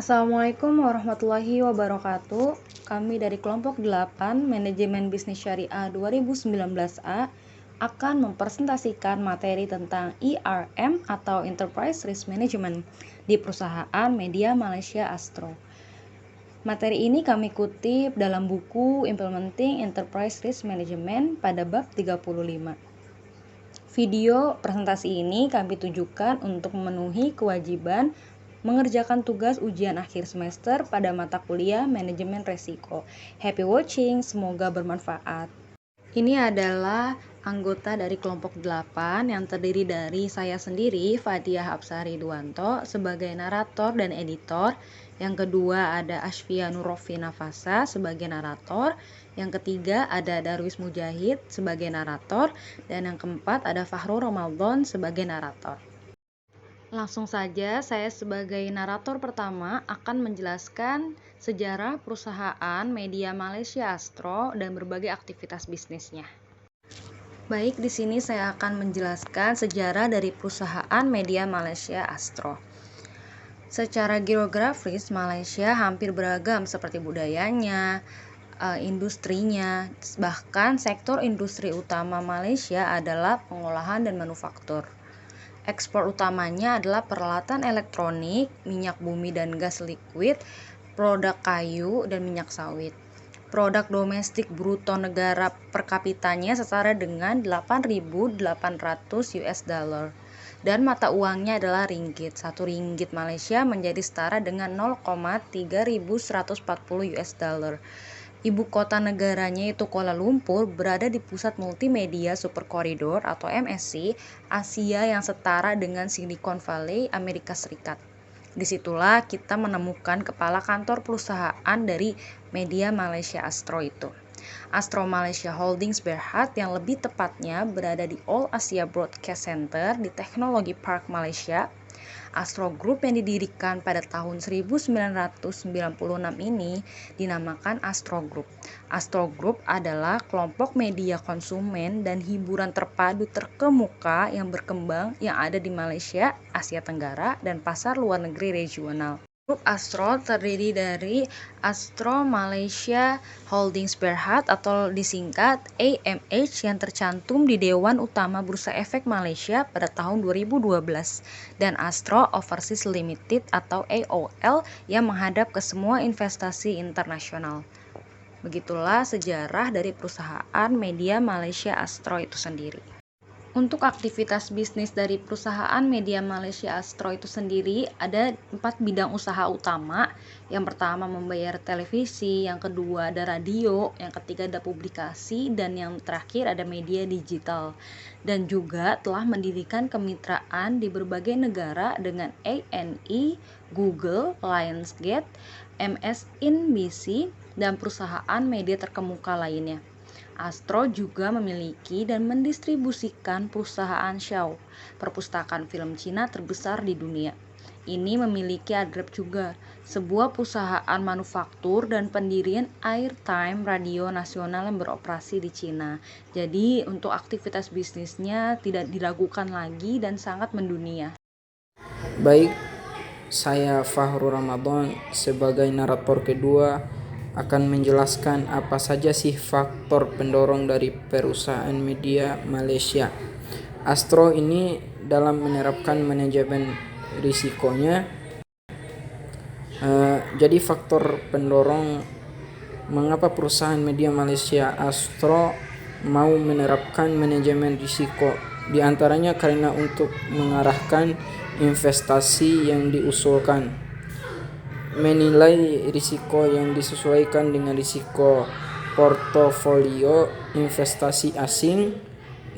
Assalamualaikum warahmatullahi wabarakatuh. Kami dari kelompok 8 Manajemen Bisnis Syariah 2019A akan mempresentasikan materi tentang ERM atau Enterprise Risk Management di perusahaan media Malaysia Astro. Materi ini kami kutip dalam buku Implementing Enterprise Risk Management pada bab 35. Video presentasi ini kami tujukan untuk memenuhi kewajiban mengerjakan tugas ujian akhir semester pada mata kuliah Manajemen Resiko. Happy watching, semoga bermanfaat. Ini adalah anggota dari kelompok 8 yang terdiri dari saya sendiri, Fadia Hapsari Duanto, sebagai narator dan editor. Yang kedua ada Ashfia Nurofi Nafasa sebagai narator. Yang ketiga ada Darwis Mujahid sebagai narator. Dan yang keempat ada Fahrul Ramadan sebagai narator. Langsung saja, saya sebagai narator pertama akan menjelaskan sejarah perusahaan media Malaysia Astro dan berbagai aktivitas bisnisnya. Baik, di sini saya akan menjelaskan sejarah dari perusahaan media Malaysia Astro. Secara geografis, Malaysia hampir beragam seperti budayanya, industrinya, bahkan sektor industri utama Malaysia adalah pengolahan dan manufaktur. Ekspor utamanya adalah peralatan elektronik, minyak bumi dan gas liquid, produk kayu, dan minyak sawit. Produk domestik bruto negara per kapitanya setara dengan 8.800 US dollar. Dan mata uangnya adalah ringgit. 1 ringgit Malaysia menjadi setara dengan 0,3140 US dollar. Ibu kota negaranya itu Kuala Lumpur, berada di pusat multimedia Super Corridor atau MSC Asia yang setara dengan Silicon Valley, Amerika Serikat. Disitulah kita menemukan kepala kantor perusahaan dari media Malaysia Astro itu. Astro Malaysia Holdings Berhad yang lebih tepatnya berada di All Asia Broadcast Center di Teknologi Park Malaysia. Astro Group yang didirikan pada tahun 1996 ini dinamakan Astro Group. Astro Group adalah kelompok media konsumen dan hiburan terpadu terkemuka yang berkembang yang ada di Malaysia, Asia Tenggara, dan pasar luar negeri regional. Grup Astro terdiri dari Astro Malaysia Holdings Berhad atau disingkat AMH yang tercantum di Dewan Utama Bursa Efek Malaysia pada tahun 2012 dan Astro Overseas Limited atau AOL yang menghadap ke semua investasi internasional. Begitulah sejarah dari perusahaan media Malaysia Astro itu sendiri. Untuk aktivitas bisnis dari perusahaan media Malaysia Astro itu sendiri ada 4 bidang usaha utama. Yang pertama membayar televisi, yang kedua ada radio, yang ketiga ada publikasi, dan yang terakhir ada media digital. Dan juga telah mendirikan kemitraan di berbagai negara dengan ANI, Google, Lionsgate, MSNBC, dan perusahaan media terkemuka lainnya. Astro juga memiliki dan mendistribusikan perusahaan Shaw, perpustakaan film Cina terbesar di dunia. Ini memiliki Adrep juga, sebuah perusahaan manufaktur dan pendirian airtime radio nasional yang beroperasi di Cina. Jadi untuk aktivitas bisnisnya tidak diragukan lagi dan sangat mendunia. Baik, saya Fahrul Ramadan sebagai narator kedua akan menjelaskan apa saja sih faktor pendorong dari perusahaan media Malaysia Astro ini dalam menerapkan manajemen risikonya. Jadi faktor pendorong mengapa perusahaan media Malaysia Astro mau menerapkan manajemen risiko, di antaranya karena untuk mengarahkan investasi yang diusulkan, menilai risiko yang disesuaikan dengan risiko portofolio investasi asing,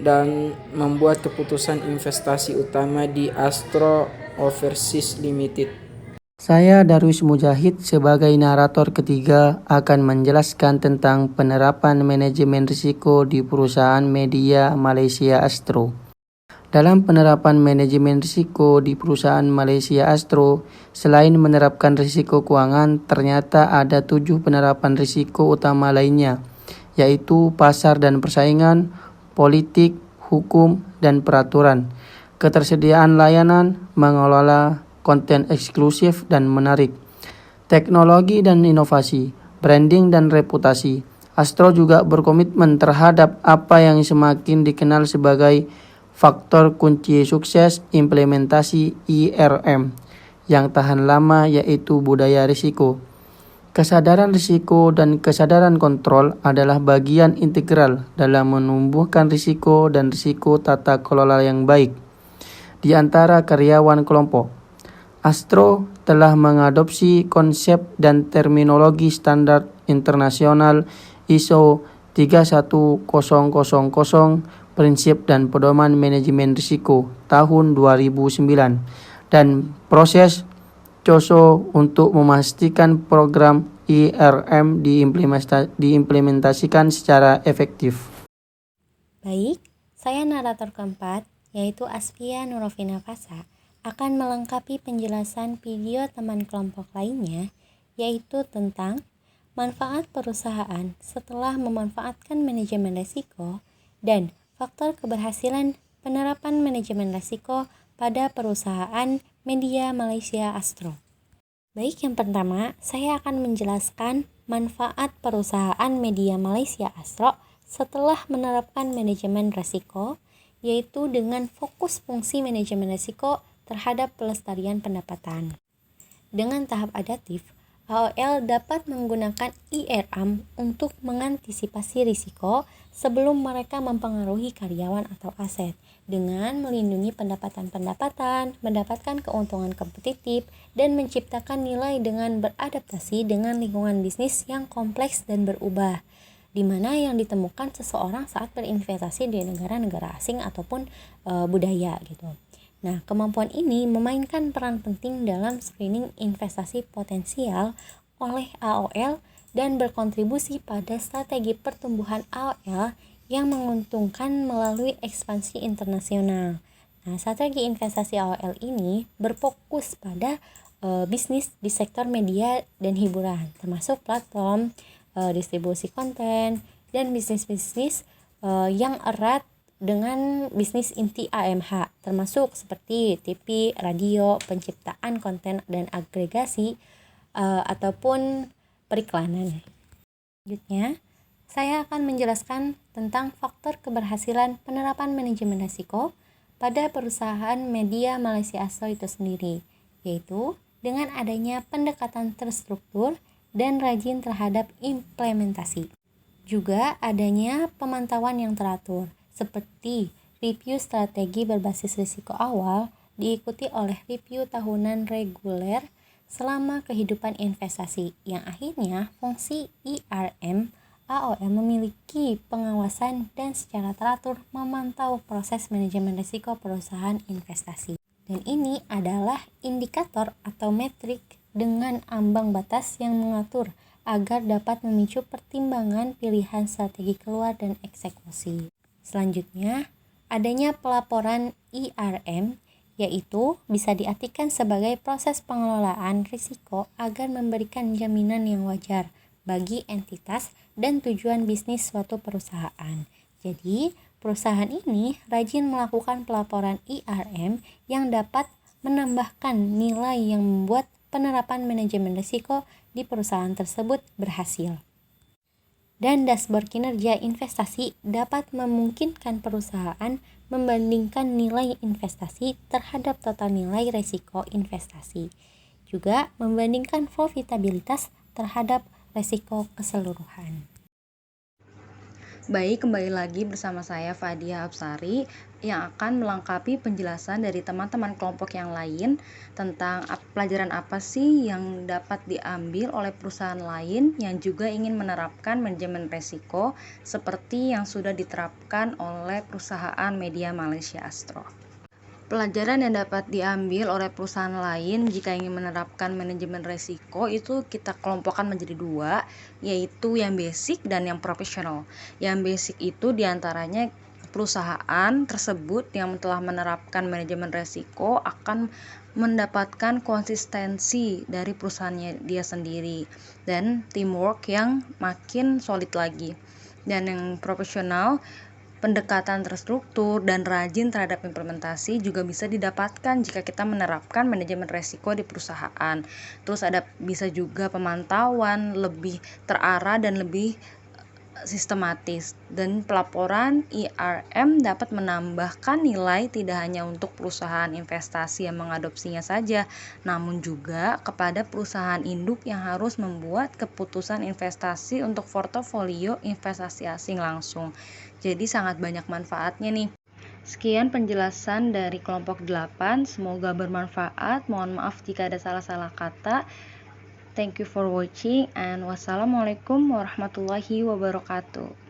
dan membuat keputusan investasi utama di Astro Overseas Limited. Saya Darwis Mujahid sebagai narator ketiga akan menjelaskan tentang penerapan manajemen risiko di perusahaan media Malaysia Astro. Dalam penerapan manajemen risiko di perusahaan Malaysia Astro, selain menerapkan risiko keuangan, ternyata ada 7 penerapan risiko utama lainnya, yaitu pasar dan persaingan, politik, hukum, dan peraturan, ketersediaan layanan, mengelola konten eksklusif dan menarik, Teknologi dan inovasi, branding dan reputasi. Astro juga berkomitmen terhadap apa yang semakin dikenal sebagai faktor kunci sukses implementasi IRM yang tahan lama, yaitu budaya risiko. Kesadaran risiko dan kesadaran kontrol adalah bagian integral dalam menumbuhkan risiko dan risiko tata kelola yang baik di antara karyawan kelompok. Astro telah mengadopsi konsep dan terminologi standar internasional ISO 31000 Prinsip dan Pedoman Manajemen Risiko tahun 2009 dan proses COSO untuk memastikan program IRM diimplementasikan secara efektif. Baik, saya narator keempat, yaitu Asfia Nurovina Fasa, akan melengkapi penjelasan video teman kelompok lainnya, yaitu tentang manfaat perusahaan setelah memanfaatkan manajemen risiko dan faktor keberhasilan penerapan manajemen risiko pada perusahaan media Malaysia Astro. Baik, yang pertama, saya akan menjelaskan manfaat perusahaan media Malaysia Astro setelah menerapkan manajemen risiko, yaitu dengan fokus fungsi manajemen risiko terhadap pelestarian pendapatan. Dengan tahap adaptif, AOL dapat menggunakan IRM untuk mengantisipasi risiko sebelum mereka mempengaruhi karyawan atau aset, dengan melindungi pendapatan-pendapatan, mendapatkan keuntungan kompetitif, dan menciptakan nilai dengan beradaptasi dengan lingkungan bisnis yang kompleks dan berubah, di mana yang ditemukan seseorang saat berinvestasi di negara-negara asing ataupun budaya gitu. Nah, kemampuan ini memainkan peran penting dalam screening investasi potensial oleh AOL dan berkontribusi pada strategi pertumbuhan AOL yang menguntungkan melalui ekspansi internasional. Nah, strategi investasi AOL ini berfokus pada bisnis di sektor media dan hiburan, termasuk platform, distribusi konten, dan bisnis-bisnis yang erat dengan bisnis inti AMH, termasuk seperti TV, radio, penciptaan konten dan agregasi, ataupun periklanan. Selanjutnya, saya akan menjelaskan tentang faktor keberhasilan penerapan manajemen risiko pada perusahaan media Malaysia Astro itu sendiri, yaitu dengan adanya pendekatan terstruktur dan rajin terhadap implementasi. Juga adanya pemantauan yang teratur, seperti review strategi berbasis risiko awal diikuti oleh review tahunan reguler selama kehidupan investasi, yang akhirnya fungsi IRM AOL memiliki pengawasan dan secara teratur memantau proses manajemen risiko perusahaan investasi. Dan ini adalah indikator atau metrik dengan ambang batas yang mengatur agar dapat memicu pertimbangan pilihan strategi keluar dan eksekusi. Selanjutnya, adanya pelaporan IRM, yaitu bisa diartikan sebagai proses pengelolaan risiko agar memberikan jaminan yang wajar bagi entitas dan tujuan bisnis suatu perusahaan. Jadi, perusahaan ini rajin melakukan pelaporan IRM yang dapat menambahkan nilai yang membuat penerapan manajemen risiko di perusahaan tersebut berhasil. Dan dashboard kinerja investasi dapat memungkinkan perusahaan membandingkan nilai investasi terhadap total nilai risiko investasi. Juga membandingkan profitabilitas terhadap risiko keseluruhan. Baik, kembali lagi bersama saya Fadia Absari yang akan melengkapi penjelasan dari teman-teman kelompok yang lain tentang pelajaran apa sih yang dapat diambil oleh perusahaan lain yang juga ingin menerapkan manajemen risiko seperti yang sudah diterapkan oleh perusahaan media Malaysia Astro. Pelajaran yang dapat diambil oleh perusahaan lain jika ingin menerapkan manajemen risiko itu kita kelompokkan menjadi dua, yaitu yang basic dan yang profesional. Yang basic itu diantaranya perusahaan tersebut yang telah menerapkan manajemen risiko akan mendapatkan konsistensi dari perusahaannya dia sendiri dan teamwork yang makin solid lagi. Dan yang profesional, Pendekatan terstruktur dan rajin terhadap implementasi juga bisa didapatkan jika kita menerapkan manajemen resiko di perusahaan. Terus bisa juga pemantauan lebih terarah dan lebih sistematis, dan pelaporan IRM dapat menambahkan nilai tidak hanya untuk perusahaan investasi yang mengadopsinya saja, namun juga kepada perusahaan induk yang harus membuat keputusan investasi untuk portofolio investasi asing langsung. Jadi sangat banyak manfaatnya nih. Sekian penjelasan dari kelompok 8, semoga bermanfaat. Mohon maaf jika ada salah-salah kata. Thank you for watching and wassalamualaikum warahmatullahi wabarakatuh.